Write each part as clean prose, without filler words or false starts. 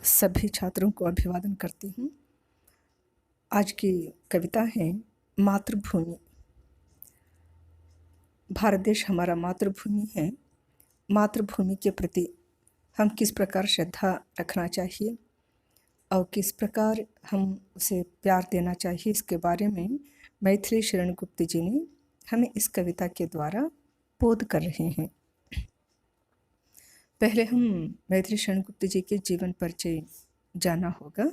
सभी छात्रों को अभिवादन करती हूँ। आज की कविता है मातृभूमि। भारत देश हमारा मातृभूमि है। मातृभूमि के प्रति हम किस प्रकार श्रद्धा रखना चाहिए और किस प्रकार हम उसे प्यार देना चाहिए, इसके बारे में मैथिली शरण गुप्त जी ने हमें इस कविता के द्वारा बोध कर रहे हैं। पहले हम मैथिली शरण गुप्त जी के जीवन परिचय जाना होगा।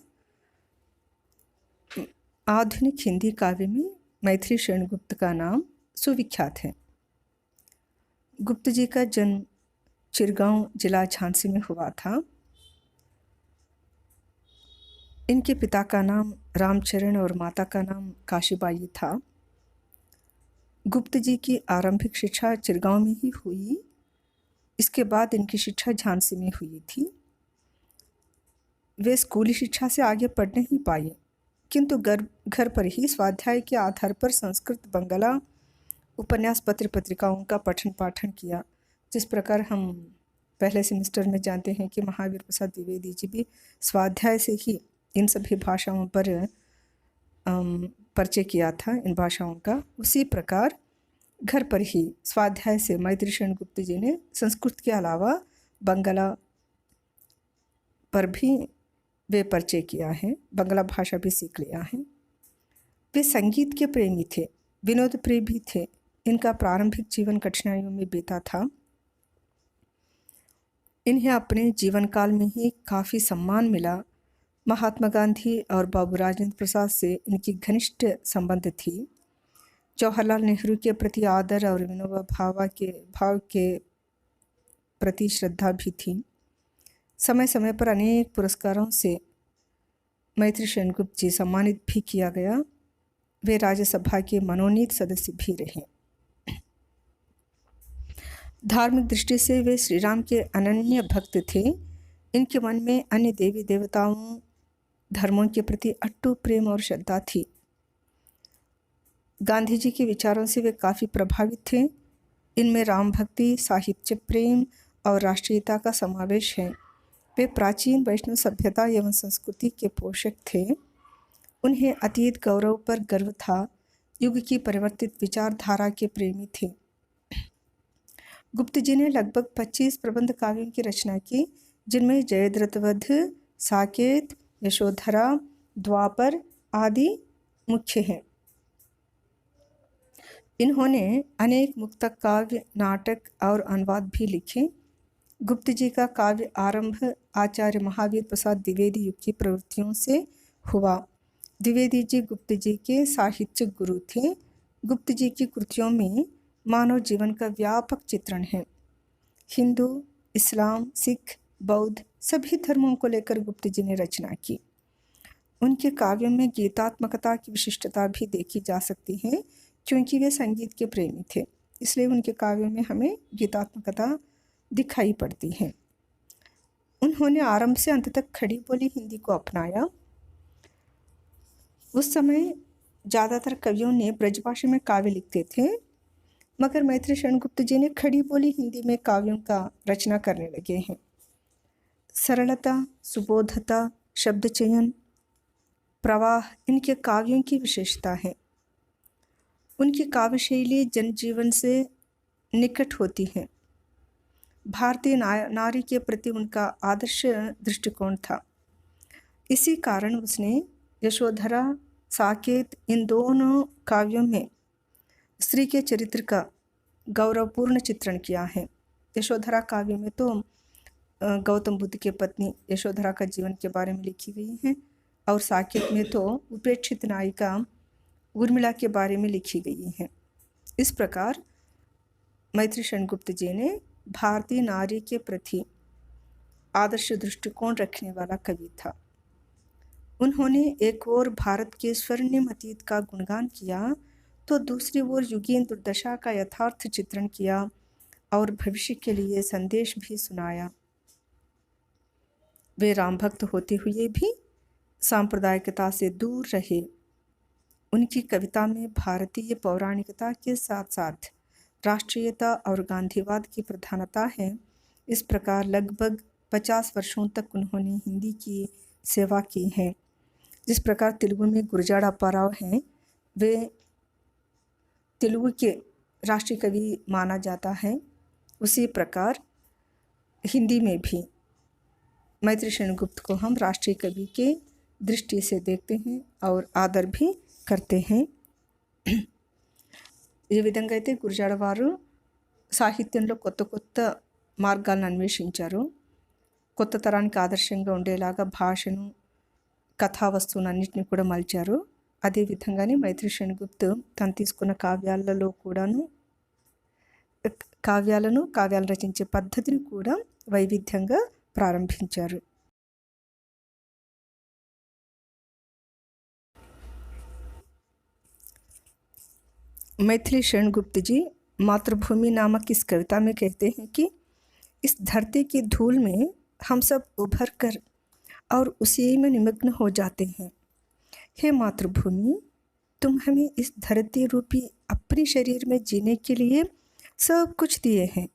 आधुनिक हिंदी काव्य में मैथिली शरण गुप्त का नाम सुविख्यात है। गुप्त जी का जन्म चिरगांव जिला झांसी में हुआ था। इनके पिता का नाम रामचरण और माता का नाम काशीबाई था। गुप्त जी की आरंभिक शिक्षा चिरगांव में ही हुई। इसके बाद इनकी शिक्षा झांसी में हुई थी। वे स्कूली शिक्षा से आगे पढ़ नहीं पाए, किंतु घर पर ही स्वाध्याय के आधार पर संस्कृत, बंगला, उपन्यास, पत्र पत्रिकाओं का पठन पाठन किया। जिस प्रकार हम पहले सेमेस्टर में जानते हैं कि महावीर प्रसाद द्विवेदी जी भी स्वाध्याय से ही इन सभी भाषाओं पर परिचय किया था, इन भाषाओं का। उसी प्रकार घर पर ही स्वाध्याय से मैथिली शरण गुप्त जी ने संस्कृत के अलावा बंगला पर भी वे परिचय किया है, बंगला भाषा भी सीख लिया है। वे संगीत के प्रेमी थे, विनोद प्रिय भी थे। इनका प्रारंभिक जीवन कठिनाइयों में बीता था। इन्हें अपने जीवन काल में ही काफ़ी सम्मान मिला। महात्मा गांधी और बाबू राजेंद्र प्रसाद से इनकी घनिष्ठ संबंध थी। जवाहरलाल नेहरू के प्रति आदर और विनोबा भाव के प्रति श्रद्धा भी थी। समय समय पर अनेक पुरस्कारों से मैथिली शरण गुप्त जी सम्मानित भी किया गया। वे राज्यसभा के मनोनीत सदस्य भी रहे। धार्मिक दृष्टि से वे श्री राम के अनन्य भक्त थे। इनके मन में अन्य देवी देवताओं, धर्मों के प्रति अटूट प्रेम और श्रद्धा थी। गांधी जी के विचारों से वे काफ़ी प्रभावित थे। इनमें राम भक्ति, साहित्य प्रेम और राष्ट्रीयता का समावेश है। वे प्राचीन वैष्णव सभ्यता एवं संस्कृति के पोषक थे। उन्हें अतीत गौरव पर गर्व था। युग की परिवर्तित विचारधारा के प्रेमी थे। गुप्त जी ने लगभग 25 प्रबंध काव्यों की रचना की, जिनमें जयद्रथवध, साकेत, यशोधरा, द्वापर आदि मुख्य हैं। इन्होंने अनेक मुक्तक, काव्य, नाटक और अनुवाद भी लिखे। गुप्त जी का काव्य आरंभ आचार्य महावीर प्रसाद द्विवेदी युग की प्रवृत्तियों से हुआ। द्विवेदी जी गुप्त जी के साहित्यिक गुरु थे। गुप्त जी की कृतियों में मानव जीवन का व्यापक चित्रण है। हिंदू, इस्लाम, सिख, बौद्ध सभी धर्मों को लेकर गुप्त जी ने रचना की। उनके काव्यों में गीतात्मकता की विशिष्टता भी देखी जा सकती है, क्योंकि वे संगीत के प्रेमी थे। इसलिए उनके काव्यों में हमें गीतात्मकता दिखाई पड़ती है। उन्होंने आरंभ से अंत तक खड़ी बोली हिंदी को अपनाया। उस समय ज़्यादातर कवियों ने ब्रजभाषा में काव्य लिखते थे, मगर मैथिली शरण गुप्त जी ने खड़ी बोली हिंदी में काव्यों का रचना करने लगे हैं। सरलता, सुबोधता, शब्द चयन, प्रवाह इनके काव्यों की विशेषता है। उनकी काव्य शैली जनजीवन से निकट होती है। भारतीय नारी के प्रति उनका आदर्श दृष्टिकोण था। इसी कारण उसने यशोधरा, साकेत इन दोनों काव्यों में स्त्री के चरित्र का गौरवपूर्ण चित्रण किया है। यशोधरा काव्य में तो गौतम बुद्ध के पत्नी यशोधरा का जीवन के बारे में लिखी गई है, और साकेत में तो उपेक्षित नायिका उर्मिला के बारे में लिखी गई है। इस प्रकार मैथिली शरण गुप्त जी ने भारतीय नारी के प्रति आदर्श दृष्टिकोण रखने वाला कवि था। उन्होंने एक ओर भारत के स्वर्णिम अतीत का गुणगान किया, तो दूसरी ओर युगीन दुर्दशा का यथार्थ चित्रण किया और भविष्य के लिए संदेश भी सुनाया। वे राम भक्त होते हुए भी सांप्रदायिकता से दूर रहे। उनकी कविता में भारतीय पौराणिकता के साथ साथ राष्ट्रीयता और गांधीवाद की प्रधानता है। इस प्रकार लगभग 50 वर्षों तक उन्होंने हिंदी की सेवा की है। जिस प्रकार तेलुगु में गुरजाड़ अप्पाराव हैं, वे तेलुगु के राष्ट्रीय कवि माना जाता है, उसी प्रकार हिंदी में भी मैत्री सेनगुप्त को हम राष्ट्रीय कवि के दृष्टि से देखते हैं और आदर भी करते हैं। ఈ విధంగా అయితే గురజాడ వారు సాహిత్యంలో కొత్త కొత్త మార్గాలను అన్వేషించారు. కొత్త తరానికి ఆదర్శంగా ఉండేలాగా భాషను, కథా వస్తువును అన్నిటిని కూడా మలిచారు. అదేవిధంగానే మైత్రి సెన్గుప్త్ తను తీసుకున్న కావ్యాలను కావ్యాలు రచించే పద్ధతిని కూడా వైవిధ్యంగా ప్రారంభించారు. मैथिली सेनगुप्त जी मातृभूमि नामक इस कविता में कहते हैं कि इस धरती की धूल में हम सब उभर कर और उसी में निमग्न हो जाते हैं। हे मातृभूमि, तुम हमें इस धरती रूपी अपने शरीर में जीने के लिए सब कुछ दिए हैं।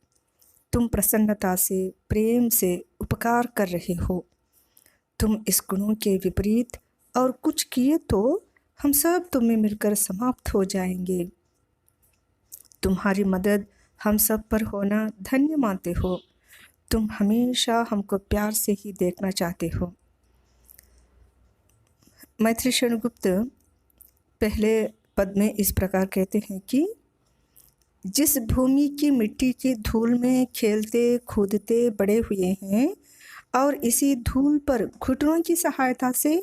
तुम प्रसन्नता से, प्रेम से उपकार कर रहे हो। तुम इस गुणों के विपरीत और कुछ किए तो हम सब तुम में मिलकर समाप्त हो जाएंगे। तुम्हारी मदद हम सब पर होना धन्य मानते हो। तुम हमेशा हमको प्यार से ही देखना चाहते हो। मैत्री सेनगुप्त पहले पद में इस प्रकार कहते हैं कि जिस भूमि की मिट्टी की धूल में खेलते कूदते बड़े हुए हैं और इसी धूल पर घुटनों की सहायता से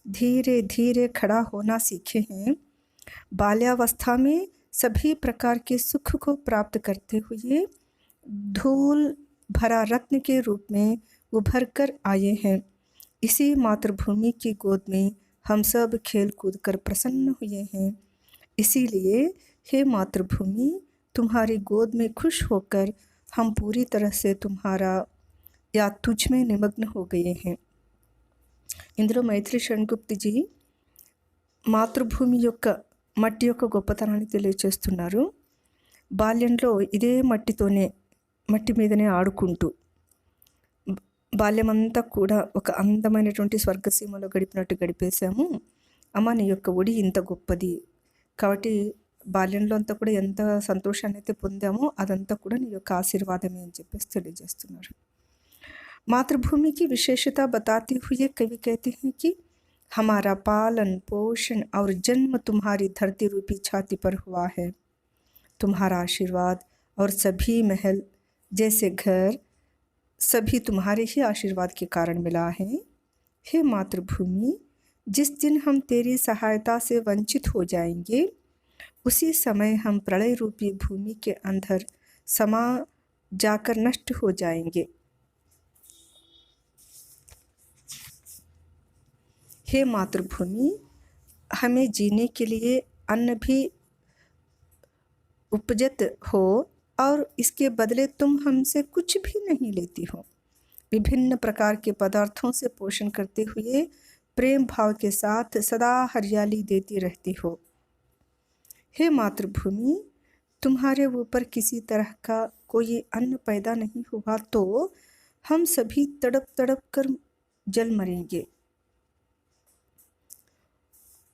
धीरे धीरे खड़ा होना सीखे हैं, बाल्यावस्था में सभी प्रकार के सुख को प्राप्त करते हुए धूल भरा रत्न के रूप में उभर कर आए हैं। इसी मातृभूमि की गोद में हम सब खेल कूद कर प्रसन्न हुए हैं। इसीलिए हे मातृभूमि, तुम्हारी गोद में खुश होकर हम पूरी तरह से तुम्हारा या तुझ में निमग्न हो गए हैं। ఇందులో మైత్రి సెన్గుప్త్ జీ మాతృభూమి యొక్క మట్టి యొక్క గొప్పతనాన్ని తెలియచేస్తున్నారు. బాల్యంలో ఇదే మట్టి మీదనే ఆడుకుంటూ బాల్యమంతా కూడా ఒక అందమైనటువంటి స్వర్గసీమలో గడిపేశాము. అమ్మ, నీ యొక్క ఒడి ఇంత గొప్పది కాబట్టి బాల్యంలో అంతా కూడా ఎంత సంతోషాన్ని అయితే పొందామో అదంతా కూడా నీ యొక్క ఆశీర్వాదమే అని చెప్పేసి తెలియజేస్తున్నారు. मातृभूमि की विशेषता बताते हुए कवि कहते हैं कि हमारा पालन पोषण और जन्म तुम्हारी धरती रूपी छाती पर हुआ है। तुम्हारा आशीर्वाद और सभी महल जैसे घर सभी तुम्हारे ही आशीर्वाद के कारण मिला है। हे मातृभूमि, जिस दिन हम तेरी सहायता से वंचित हो जाएंगे, उसी समय हम प्रलय रूपी भूमि के अंदर समा जाकर नष्ट हो जाएंगे। हे मातृभूमि, हमें जीने के लिए अन्न भी उपजत हो और इसके बदले तुम हमसे कुछ भी नहीं लेती हो। विभिन्न प्रकार के पदार्थों से पोषण करते हुए प्रेम भाव के साथ सदा हरियाली देती रहती हो। हे मातृभूमि, तुम्हारे ऊपर किसी तरह का कोई अन्न पैदा नहीं हुआ तो हम सभी तड़प तड़प कर जल मरेंगे।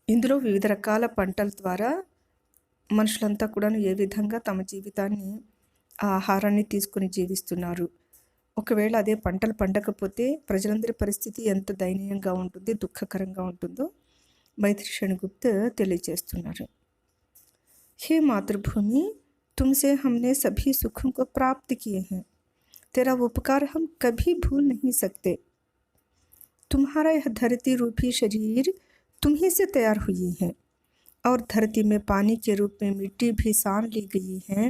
ఇందులో వివిధ రకాల పంటల ద్వారా మనుషులంతా కూడా ఏ విధంగా తమ జీవితాన్ని ఆహారాన్ని తీసుకుని జీవిస్తున్నారు. ఒకవేళ అదే పంటలు పండకపోతే ప్రజలందరి పరిస్థితి ఎంత దయనీయంగా ఉంటుంది, దుఃఖకరంగా ఉంటుందో మైత్రి సెన్గుప్త్ తెలియజేస్తున్నారు. हे मातृभूमि, तुमसे हमने सभी सुखों को प्राप्त किए हैं। तेरा उपकार हम कभी भूल नहीं सकते। तुम्हारा यह धरती रूपी शरीर तुम ही से तैयार हुई है और धरती में पानी के रूप में मिट्टी भी सान ली गई है।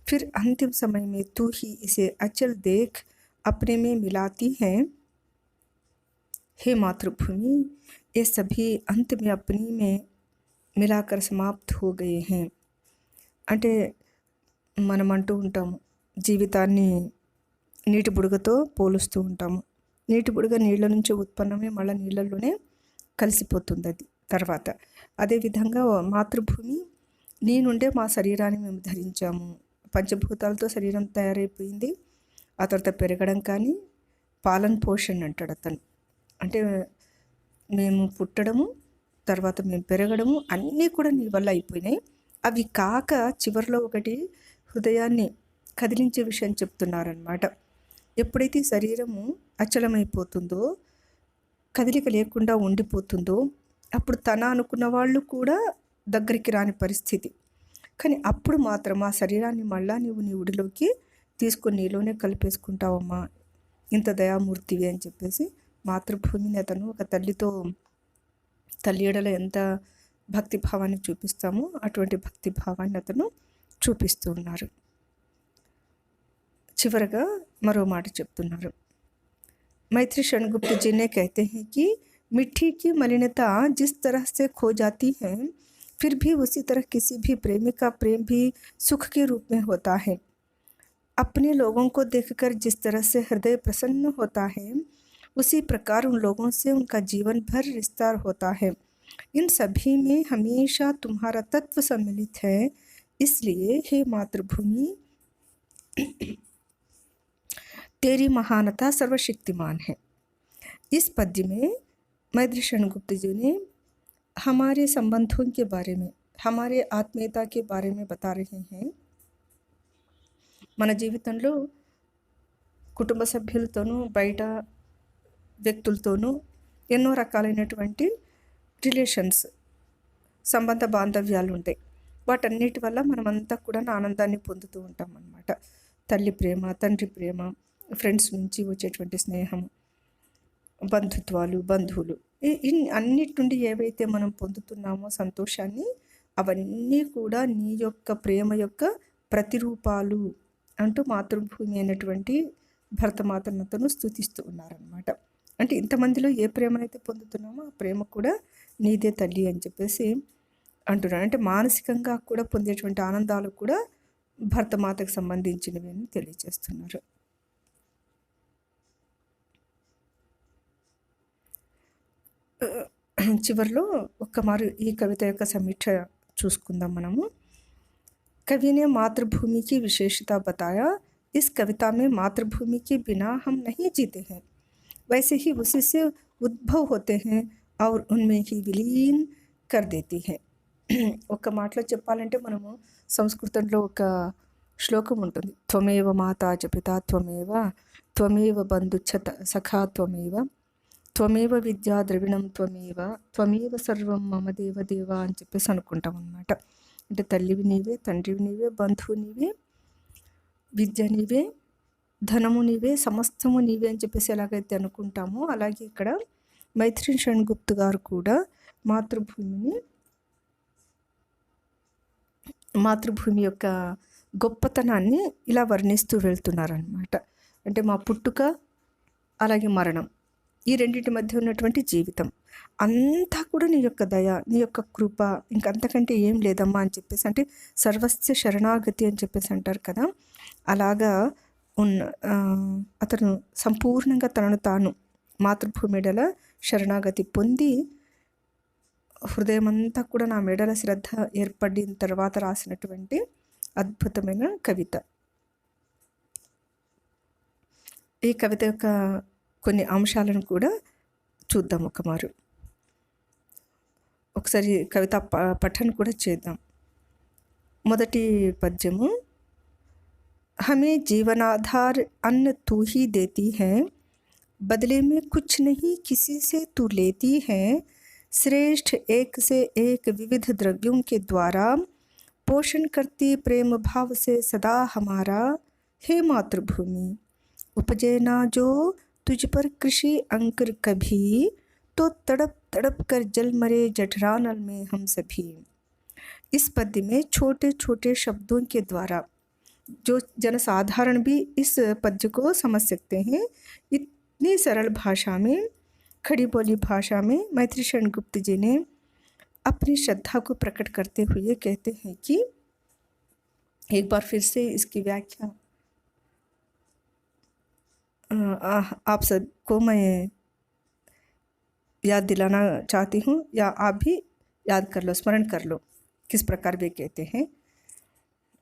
फिर अंतिम समय में तू ही इसे अचल देख अपने में मिलाती है। हे मातृभूमि, ये सभी अंत में अपनी में मिलाकर समाप्त हो गए हैं. అంటే మనం అంటూ ఉంటాము, జీవితాన్ని నీటి బుడగతో పోలుస్తూ ఉంటాము. నీటి బుడగ నీళ్ళ నుంచి ఉత్పన్నమే మళ్ళీ నీళ్ళల్లోనే కలిసిపోతుంది అది తర్వాత. అదేవిధంగా మాతృభూమి, నీ నుండే మా శరీరాన్ని మేము ధరించాము. పంచభూతాలతో శరీరం తయారైపోయింది. ఆ తర్వాత పెరగడం కానీ పాలన పోషణ అంటాడు అతను. అంటే మేము పుట్టడము, తర్వాత మేము పెరగడము అన్నీ కూడా నీ వల్ల అయిపోయినాయి. అవి కాక చివరిలో ఒకటి హృదయాన్ని కదిలించే విషయం చెప్తున్నారనమాట. ఎప్పుడైతే శరీరము అచలమైపోతుందో, కదలిక లేకుండా ఉండిపోతుందో, అప్పుడు తన అనుకున్న వాళ్ళు కూడా దగ్గరికి రాని పరిస్థితి. కానీ అప్పుడు మాత్రం ఆ శరీరాన్ని మళ్ళా నీవు నీ ఉడిలోకి తీసుకొని నీలోనే కలిపేసుకుంటావమ్మా, ఇంత దయామూర్తివి అని చెప్పేసి మాతృభూమిని అతను ఒక తల్లి ఎడల ఎంత భక్తిభావాన్ని చూపిస్తామో అటువంటి భక్తిభావాన్ని అతను చూపిస్తూ ఉన్నారు. చివరగా మరో మాట చెప్తున్నారు. मैत्री क्षण गुप्त जी ने कहते हैं कि मिट्टी की मलिनता जिस तरह से खो जाती है, फिर भी उसी तरह किसी भी प्रेमी का प्रेम भी सुख के रूप में होता है. अपने लोगों को देखकर जिस तरह से हृदय प्रसन्न होता है, उसी प्रकार उन लोगों से उनका जीवन भर विस्तार होता है. इन सभी में हमेशा तुम्हारा तत्व सम्मिलित है. इसलिए हे मातृभूमि, तेरी महानता सर्वशक्तिमान है. इस पद्य में मैत्री क्षण गुप्त जी ने हमारे संबंधों के बारे में, हमारे आत्मीयता के बारे में बता रहे हैं. మన జీవితంలో కుటుంబ సభ్యులతోనూ బయట వ్యక్తులతోనూ ఎన్నో రకాలైనటువంటి రిలేషన్స్, సంబంధ బాంధవ్యాలు ఉంటాయి. వాటన్నిటి వల్ల మనమంతా కూడా ఆనందాన్ని పొందుతూ ఉంటాం అన్నమాట. తల్లి ప్రేమ, తండ్రి ప్రేమ, ఫ్రెండ్స్ నుంచి వచ్చేటువంటి స్నేహం, బంధుత్వాలు, బంధువులు, అన్నిటి నుండి ఏవైతే మనం పొందుతున్నామో సంతోషాన్ని, అవన్నీ కూడా నీ యొక్క ప్రేమ యొక్క ప్రతిరూపాలు అంటూ మాతృభూమి అయినటువంటి భరతమాతను స్తుతిస్తూ ఉన్నారనమాట. అంటే ఇంతమందిలో ఏ ప్రేమనైతే పొందుతున్నామో ఆ ప్రేమ కూడా నీదే తల్లి అని చెప్పేసి అంటున్నాడు. అంటే మానసికంగా కూడా పొందేటువంటి ఆనందాలు కూడా భరతమాతకు సంబంధించినవి అని తెలియజేస్తున్నారు. చివరిలో ఒక్కమారు ఈ కవిత యొక్క సమీక్ష చూసుకుందాం మనము. कवि ने मातृभूमि की विशेषता बताया. इस कविता में मातृभूमि के बिना हम नहीं जीते हैं, वैसे ही उसी से उद्भव होते हैं और उनमें ही विलीन कर देती है. ఒక మాటలో చెప్పాలంటే మనము సంస్కృతంలో ఒక శ్లోకం ఉంటుంది. త్వమేవ మాతా చ పితా త్వమేవ, త్వమేవ బంధుచ్చ సఖా త్వమేవ, త్వమేవ విద్యా ద్రవిణం త్వమేవ, త్వమేవ సర్వం మమ దేవ దేవ అని చెప్పేసి అనుకుంటాం అన్నమాట. అంటే తల్లివి నీవే, తండ్రివి నీవే, బంధువు నీవే, విద్య నీవే, ధనము నీవే, సమస్తము నీవే అని చెప్పేసి ఎలాగైతే అనుకుంటామో అలాగే ఇక్కడ మైత్రి క్షణ్ గుప్త్ గారు కూడా మాతృభూమి యొక్క గొప్పతనాన్ని ఇలా వర్ణిస్తూ వెళ్తున్నారనమాట. అంటే మా పుట్టుక అలాగే మరణం, ఈ రెండింటి మధ్య ఉన్నటువంటి జీవితం అంతా కూడా నీ యొక్క దయ, నీ యొక్క కృప, ఇంకంతకంటే ఏం లేదమ్మా అని చెప్పేసి, అంటే సర్వస్య శరణాగతి అని చెప్పేసి అంటారు కదా, అలాగా అతను సంపూర్ణంగా తనను తాను మాతృభూమి మెడల శరణాగతి పొంది హృదయం అంతా కూడా నా మెడల శ్రద్ధ ఏర్పడిన తర్వాత రాసినటువంటి అద్భుతమైన కవిత. ఈ కవిత యొక్క కొన్ని అంశాలను కూడా చూద్దాం ఒకమారు. ఒకసారి కవిత పఠన కూడా చేద్దాం. మొదటి పద్యము. हमें जीवनाधार अन्न तू ही देती है, बदले में कुछ नहीं किसी से तू लेती है. श्रेष्ठ एक से एक विविध द्रव्यों के द्वारा पोषण करती प्रेम भाव से सदा हमारा. हे मातृभूमि, उपजे ना जो तुझ पर कृषि अंकुर कभी, तो तड़प तड़प कर जल मरे जठरानल में हम सभी. इस पद्य में छोटे छोटे शब्दों के द्वारा जो जनसाधारण भी इस पद्य को समझ सकते हैं, इतनी सरल भाषा में, खड़ी बोली भाषा में मैत्री क्षण गुप्त जी ने अपनी श्रद्धा को प्रकट करते हुए कहते हैं कि एक बार फिर से इसकी व्याख्या आप सबको मैं याद दिलाना चाहती हूँ, या आप भी याद कर लो, स्मरण कर लो किस प्रकार वे कहते हैं.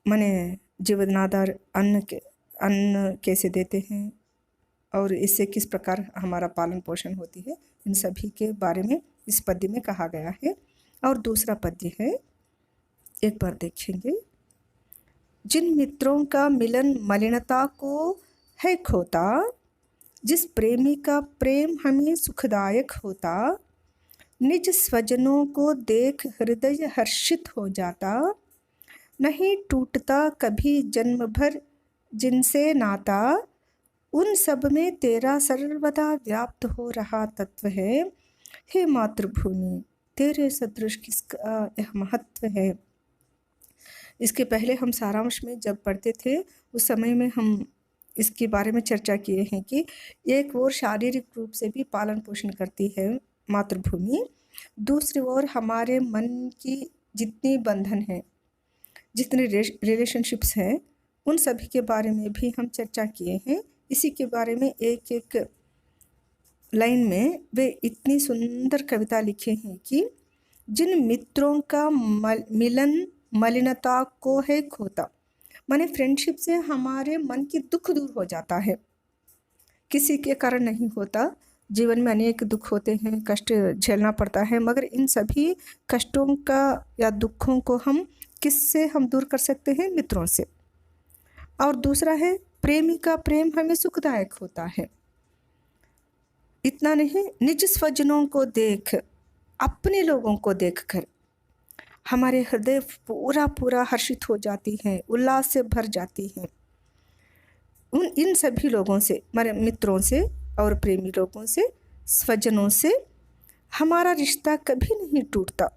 मैंने जीवनाधार अन्न कैसे देते हैं, और इससे किस प्रकार हमारा पालन पोषण होती है, इन सभी के बारे में इस पद्य में कहा गया है। और दूसरा पद्य है, एक बार देखेंगे। जिन मित्रों का मिलन मलिनता को है खोता, जिस प्रेमी का प्रेम हमें सुखदायक होता, निज स्वजनों को देख हृदय हर्षित हो जाता, नहीं टूटता कभी जन्म भर जिनसे नाता, उन सब में तेरा सर्वदा व्याप्त हो रहा तत्व है। हे मातृभूमि, तेरे सदृश किसका यह महत्व है। इसके पहले हम सारांश में जब पढ़ते थे उस समय में हम इसके बारे में चर्चा किए हैं कि एक ओर शारीरिक रूप से भी पालन पोषण करती है मातृभूमि, दूसरी ओर हमारे मन की जितनी बंधन है, जितने रिलेशनशिप्स हैं, उन सभी के बारे में भी हम चर्चा किए हैं। इसी के बारे में एक एक लाइन में वे इतनी सुंदर कविता लिखे हैं कि जिन मित्रों का मिलन मलिनता को है खोता, माने फ्रेंडशिप से हमारे मन की दुख दूर हो जाता है, किसी के कारण नहीं होता। जीवन में अनेक दुख होते हैं, कष्ट झेलना पड़ता है, मगर इन सभी कष्टों का या दुखों को हम किससे हम दूर कर सकते हैं, मित्रों से। और दूसरा है प्रेमी का प्रेम हमें सुखदायक होता है। इतना नहीं, निज स्वजनों को देख, अपने लोगों को देखकर हमारे हृदय पूरा पूरा हर्षित हो जाती हैं, उल्लास से भर जाती हैं। इन सभी लोगों से, हमारे मित्रों से और प्रेमी लोगों से, स्वजनों से हमारा रिश्ता कभी नहीं टूटता,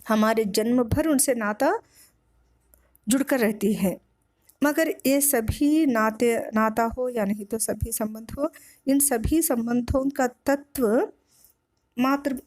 हमारे जन्म भर उनसे नाता जुड़कर रहती है। मगर ये सभी नाता हो या नहीं तो सभी संबंध हो, इन सभी संबंधों का तत्व मात्र